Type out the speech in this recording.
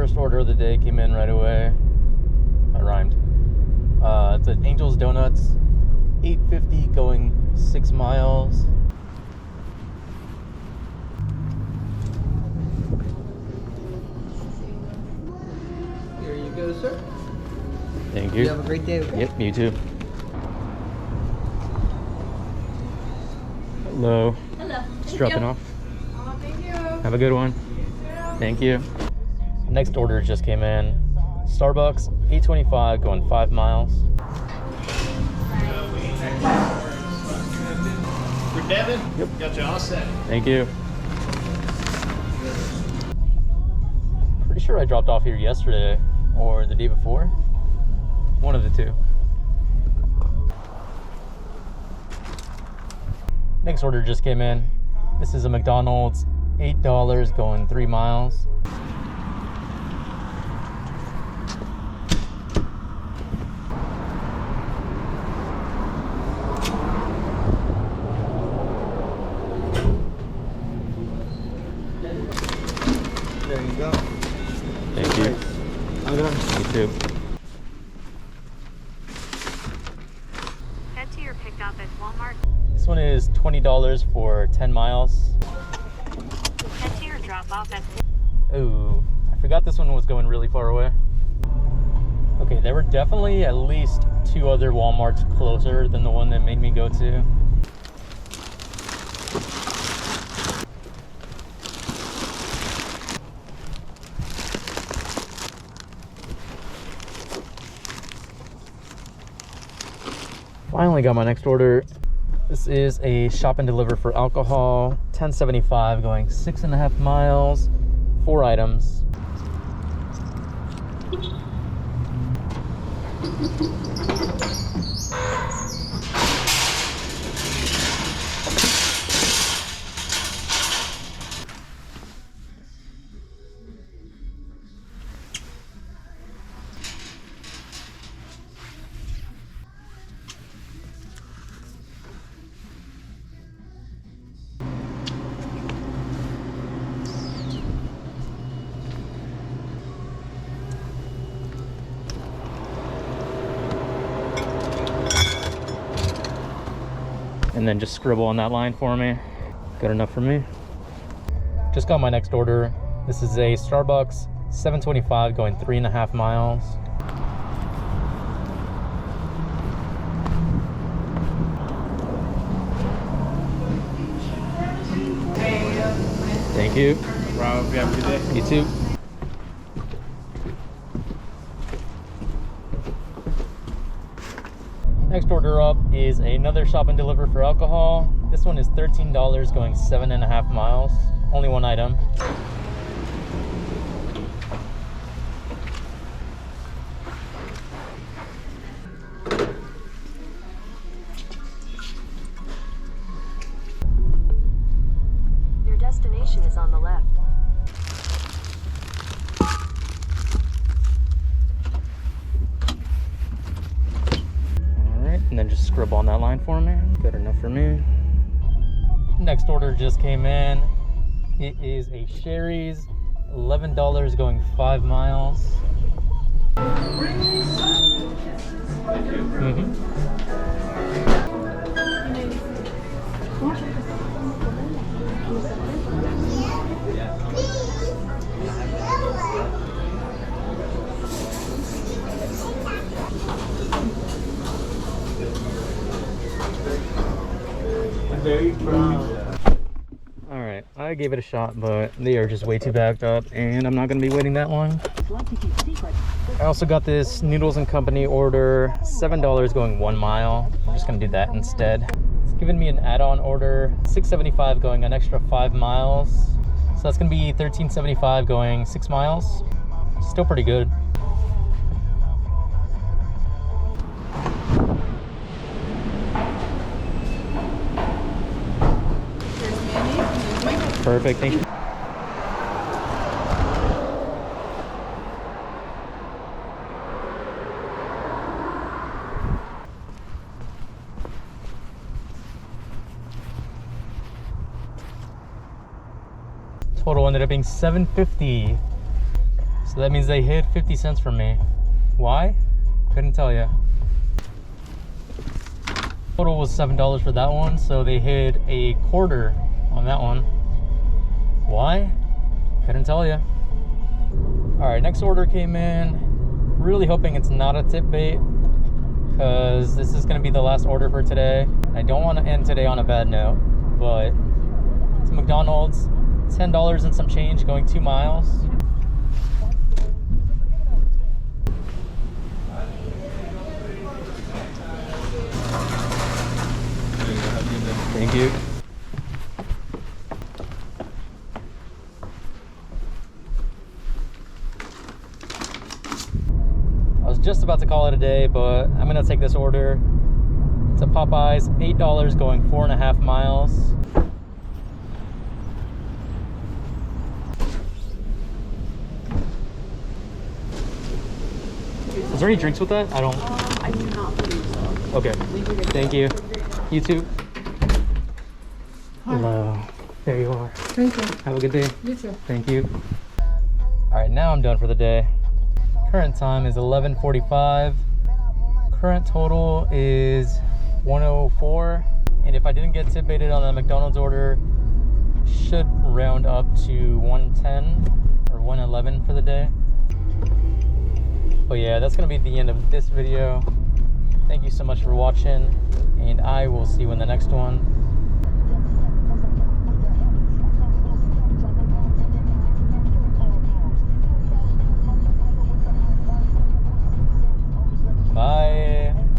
First order of the day came in right away. I rhymed. It's an Angel's Donuts, $8.50 going 6 miles. Here you go, sir. Thank you. You have a great day. Okay? Yep, you too. Hello. Hello. Just dropping off. Oh, thank you. Have a good one. Thank you. Next order just came in. Starbucks, $8.25 going 5 miles. For Devin? Yep. Got you all set. Thank you. Pretty sure I dropped off here yesterday or the day before. One of the two. Next order just came in. This is a McDonald's, $8 going 3 miles. There you go. Thank you. You too. Head to your pickup at Walmart. This one is $20 for 10 miles. Head to your drop off at. Ooh, I forgot this one was going really far away. Okay, there were definitely at least 2 other Walmarts closer than the one that made me go to. Finally got my next order. This is a shop and deliver for alcohol, $10.75 going 6.5 miles, 4 items. And then just scribble on that line for me. Good enough for me. Just got my next order. This is a Starbucks, $7.25 going 3.5 miles. Thank you. Rob, you have a good day. You too. Next order up is another shop and deliver for alcohol. This one is $13 going 7.5 miles. Only 1 item. Your destination is on the left. And then just scribble on that line for me. Good enough for me. Next order just came in. It is a Sherry's, $11 going 5 miles. Very proud. Alright, I gave it a shot, but they are just way too backed up, and I'm not going to be waiting that long. I also got this Noodles & Company order, $7 going 1 mile. I'm just going to do that instead. It's giving me an add-on order, $6.75 going an extra 5 miles. So that's going to be $13.75 going 6 miles. Still pretty good. Perfect, thank you. Total ended up being $7.50. So that means they hid 50 cents from me. Why? Couldn't tell you. Total was $7 for that one, so they hid a quarter on that one. Why? Couldn't tell you. All right, next order came in. Really hoping it's not a tip bait, because this is going to be the last order for today. I don't want to end today on a bad note, but it's McDonald's, $10 and some change, going 2 miles. Thank you. I was just about to call it a day, but I'm gonna take this order. It's a Popeyes, $8 going 4.5 miles. Is there any drinks with that? I don't. I do not believe so. Okay. Thank you. You too. Hello. There you are. Thank you. Have a good day. You too. Thank you. All right, now I'm done for the day. Current time is 11:45. Current total is 104. And if I didn't get tip baited on the McDonald's order, should round up to 110 or 111 for the day. But yeah, that's gonna be the end of this video. Thank you so much for watching, and I will see you in the next one.